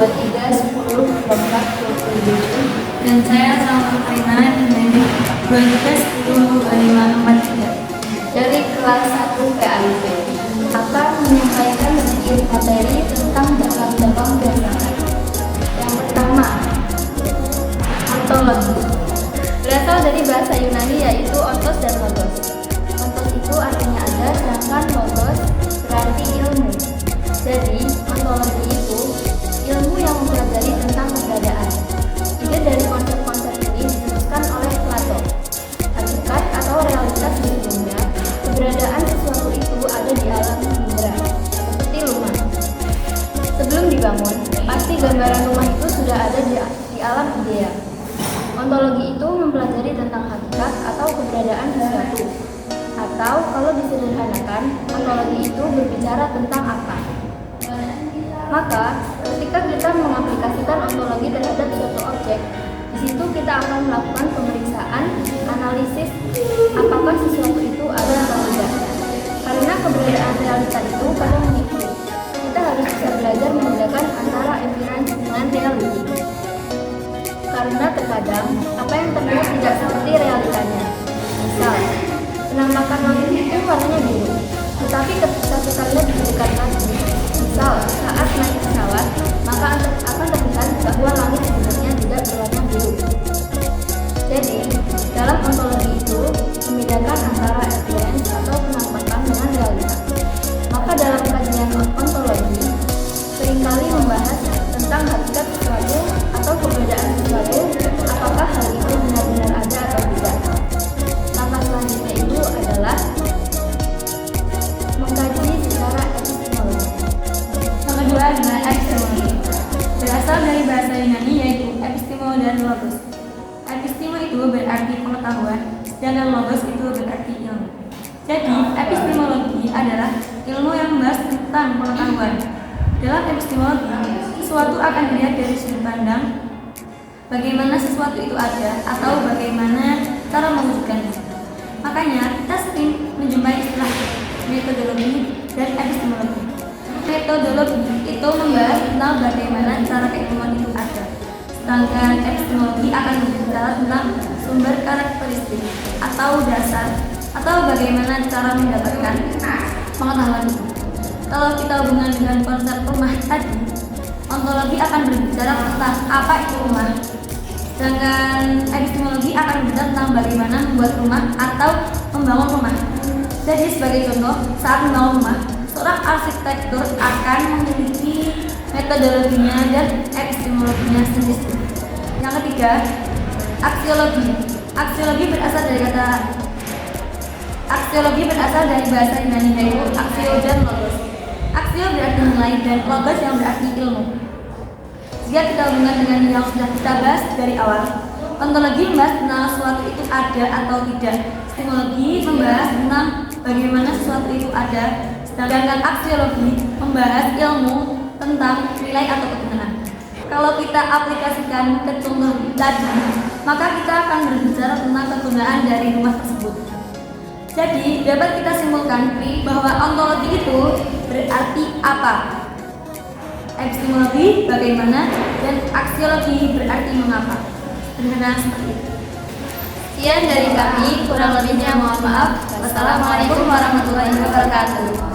10, 24, 27. Dan saya sama Karina dari 23, 10, 5, 4, 3. Dari kelas 1 PAIP akan menyampaikan sedikit materi tentang cabang-cabang dasar. Yang pertama, ontologi. Berasal dari bahasa Yunani yaitu ontos dan logos. Ontos itu artinya ada, sedangkan logos berarti ilmu. Jadi, ontologi itu ilmu yang mempelajari tentang keberadaan. Ide dari konsep-konsep ini dirumuskan oleh Plato. Hakikat atau realitas sesungguhnya keberadaan sesuatu itu ada di alam indera, seperti rumah. Sebelum dibangun, pasti gambaran rumah itu sudah ada di alam idea. Ontologi itu mempelajari tentang hakikat atau keberadaan sesuatu. Atau kalau disederhanakan, ontologi itu berbicara tentang apa. Maka, ketika kita mengaplikasikan ontologi terhadap suatu objek, di situ kita akan melakukan pemeriksaan, analisis, apakah sesuatu itu ada atau tidak. Karena keberadaan realita itu kadang menipu. Kita harus bisa belajar membedakan antara appearance dengan reality. Karena terkadang apa yang terlihat tidak seperti realitanya. Misal, penampakan langit itu warnanya biru, tetapi ketika kita lihat di dekat lagi, misal saat naik pesawat, maka akan terlihat bahwa langit sebenarnya tidak berwarna biru. Jadi, dalam ontologi itu membedakan antara appearance atau penampakan dengan realita. Maka dalam kajian ontologi seringkali membahas tentang hakikat sesuatu atau keberadaan sesuatu, apakah hal itu benar-benar ada atau tidak. Langkah selanjutnya itu adalah mengkaji secara epistemologi. Yang kedua adalah epistemologi. Berasal dari bahasa Yunani yaitu epistemo dan logos. Epistemo itu berarti pengetahuan, sedangkan logos itu berarti ilmu. Jadi, epistemologi adalah ilmu yang membahas tentang pengetahuan. Dalam epistemologi, sesuatu akan dilihat dari sudut pandang bagaimana sesuatu itu ada atau bagaimana cara mewujudkannya. Makanya, kita sering menjumpai istilah metodologi dan epistemologi. Metodologi itu membahas tentang bagaimana cara keilmuan itu ada. Sedangkan epistemologi akan berbicara tentang sumber karakteristik atau dasar atau bagaimana cara mendapatkan pengetahuan itu. Kalau kita hubungan dengan konsep rumah tadi, ontologi akan berbicara tentang apa itu rumah. Sedangkan epistemologi akan berbicara tentang bagaimana membuat rumah atau membangun rumah. Jadi sebagai contoh, saat membangun rumah, seorang arsitektur akan memiliki metodologinya dan epistemologinya sendiri. Yang ketiga, aksiologi. Aksiologi berasal dari bahasa Yunani yaitu aksio dan logos. Aksio berarti nilai dan logos yang berarti ilmu. Jika kita hubungkan dengan yang sudah kita bahas dari awal, ontologi membahas tentang sesuatu itu ada atau tidak. Epistemologi membahas tentang bagaimana sesuatu itu ada, sedangkan aksiologi membahas ilmu tentang nilai atau kebenaran. Kalau kita aplikasikan ke contoh tadi, maka kita akan berbicara tentang kegunaan dari rumah tersebut. Jadi, dapat kita simpulkan bahwa ontologi itu berarti apa? Epistemologi bagaimana dan aksiologi berarti mengapa. Sederhana seperti itu. Sekian dari kami, kurang lebihnya mohon maaf. Wassalamualaikum warahmatullahi wabarakatuh.